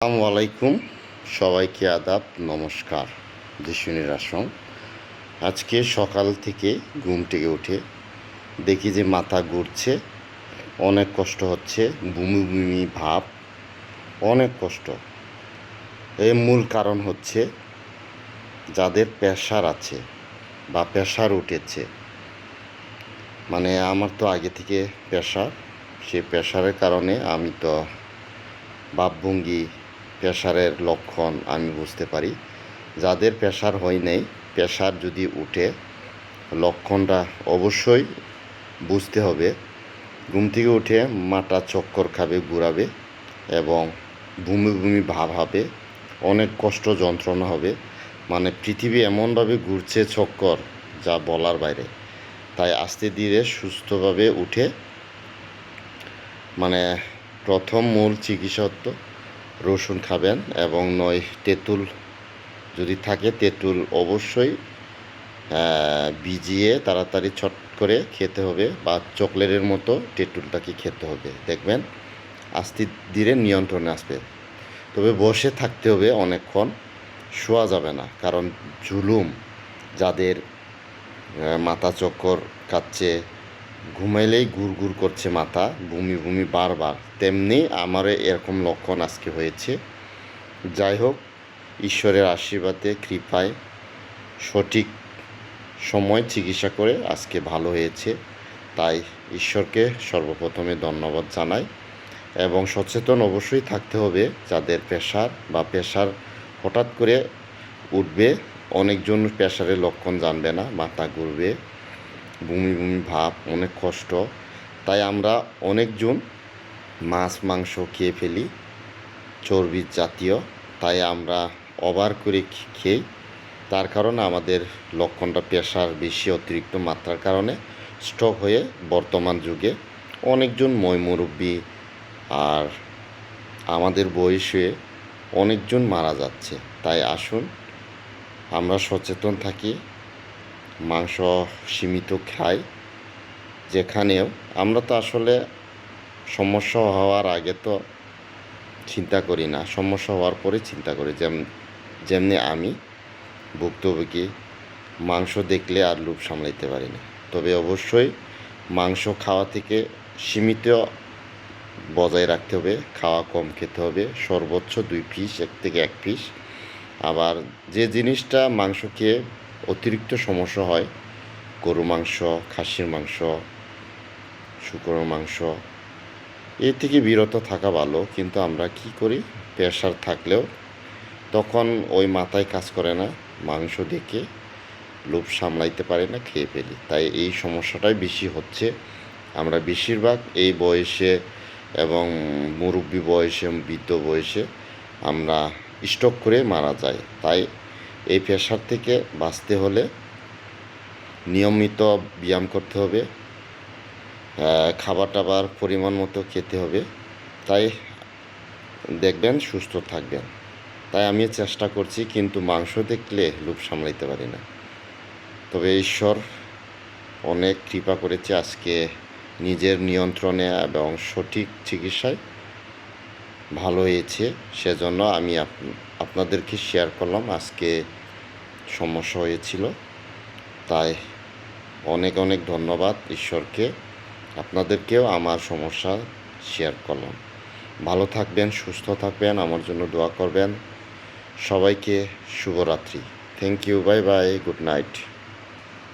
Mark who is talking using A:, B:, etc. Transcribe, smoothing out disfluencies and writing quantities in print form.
A: আসসালামু আলাইকুম, সবাইকে আদাব, নমস্কার। যিশুনির আসন। আজকে সকাল থেকে ঘুম থেকে উঠে দেখি যে মাথা ঘুরছে, অনেক কষ্ট হচ্ছে, বমি বমি ভাব, অনেক কষ্ট। এর মূল কারণ হচ্ছে যাদের প্রেশার আছে বা প্রেশার উঠেছে, মানে আমার তো আগে থেকে প্রেশার, সেই প্রেশারের কারণে আমি তো ভাবভঙ্গি, প্রেশারের লক্ষণ আমি বুঝতে পারি। যাদের প্রেশার হয় নাই, প্রেশার যদি উঠে, লক্ষণটা অবশ্যই বুঝতে হবে। ঘুম থেকে উঠে মাথা চক্কর খাবে, ঘুরাবে এবং বমি বমি ভাব হবে, অনেক কষ্ট যন্ত্রণা হবে। মানে পৃথিবী এমনভাবে ঘুরছে চক্কর, যা বলার বাইরে। তাই আস্তে ধীরে সুস্থভাবে উঠে, মানে প্রথম মূল চিকিৎসা হতো রসুন খাবেন এবং নয় তেঁতুল যদি থাকে, তেঁতুল অবশ্যই ভিজিয়ে তাড়াতাড়ি ছট করে খেতে হবে, বা চকলেটের মতো তেঁতুলটাকে খেতে হবে। দেখবেন আস্তে ধীরে নিয়ন্ত্রণে আসবে। তবে বসে থাকতে হবে অনেকক্ষণ, শোয়া যাবে না, কারণ জুলুম যাদের মাথা চক্কর খাচ্ছে, ঘুমাইলেই ঘুর ঘুর করছে মাথা, বমি বমি বারবার, তেমনি আমারও এরকম লক্ষণ আজকে হয়েছে। যাই হোক, ঈশ্বরের আশীর্বাদে, কৃপায় সঠিক সময় চিকিৎসা করে আজকে ভালো হয়েছে। তাই ঈশ্বরকে সর্বপ্রথমে ধন্যবাদ জানাই। এবং সচেতন অবশ্যই থাকতে হবে যাদের প্রেশার হঠাৎ করে উঠবে। অনেকজন প্রেশারের লক্ষণ জানবে না, মাথা ঘুরবে, বমি বমি ভাব, অনেক কষ্ট। তাই আমরা অনেকজন মাছ মাংস খেয়ে ফেলি, চর্বি জাতীয়। তাই আমরা ওভার করে খেয়ে, তার কারণে আমাদের লক্ষণটা প্রেশার বেশি অতিরিক্ত মাত্রার কারণে স্ট্রোক হয়ে বর্তমান যুগে অনেকজন মুরব্বী আর আমাদের বয়সে অনেকজন মারা যাচ্ছে। তাই আসুন আমরা সচেতন থাকি, মাংস সীমিত খাই। যেখানেও আমরা তো আসলে সমস্যা হওয়ার আগে তো চিন্তা করি না, সমস্যা হওয়ার পরে চিন্তা করি। যেমনি আমি ভুক্তভোগী, মাংস দেখলে আর লোভ সামলাইতে পারি না। তবে অবশ্যই মাংস খাওয়া থেকে সীমিত বজায় রাখতে হবে, খাওয়া কম খেতে হবে, সর্বোচ্চ 2 পিস, 1 থেকে 1 পিস। আবার যে জিনিসটা মাংস খেয়ে অতিরিক্ত সমস্যা হয়, গরু মাংস, খাসির মাংস, শুকরের মাংস, এর থেকে বিরত থাকা ভালো। কিন্তু আমরা কি করি, প্রেশার থাকলেও তখন ওই মাথায় কাজ করে না, মাংস দেখে লোভ সামলাইতে পারি না, খেয়ে ফেলি। তাই এই সমস্যাটাই বেশি হচ্ছে। আমরা বেশিরভাগ এই বয়সে এবং মুরব্বী বয়সে, বৃদ্ধ বয়সে আমরা স্ট্রোক করে মারা যাই। তাই এই প্রেশার থেকে বাঁচতে হলে নিয়মিত ব্যায়াম করতে হবে, খাবার টাবার পরিমাণ মতো খেতে হবে। তাই দেখবেন সুস্থ থাকবেন। তাই আমি চেষ্টা করছি, কিন্তু মাংস দেখলে লোভ সামলাইতে পারি না। তবে ঈশ্বর অনেক কৃপা করেছে, আজকে নিজের নিয়ন্ত্রণে এবং সঠিক চিকিৎসায় ভালো হয়েছে। সেজন্য আমি আপনাদেরকে শেয়ার করলাম। আজকে সমস্যা হয়েছিল, তাই অনেক অনেক ধন্যবাদ ঈশ্বরকে। আপনাদেরকেও আমার সমস্যা শেয়ার করলাম। ভালো থাকবেন, সুস্থ থাকবেন, আমার জন্য দোয়া করবেন। সবাইকে শুভরাত্রি। Thank you, bye bye, good night.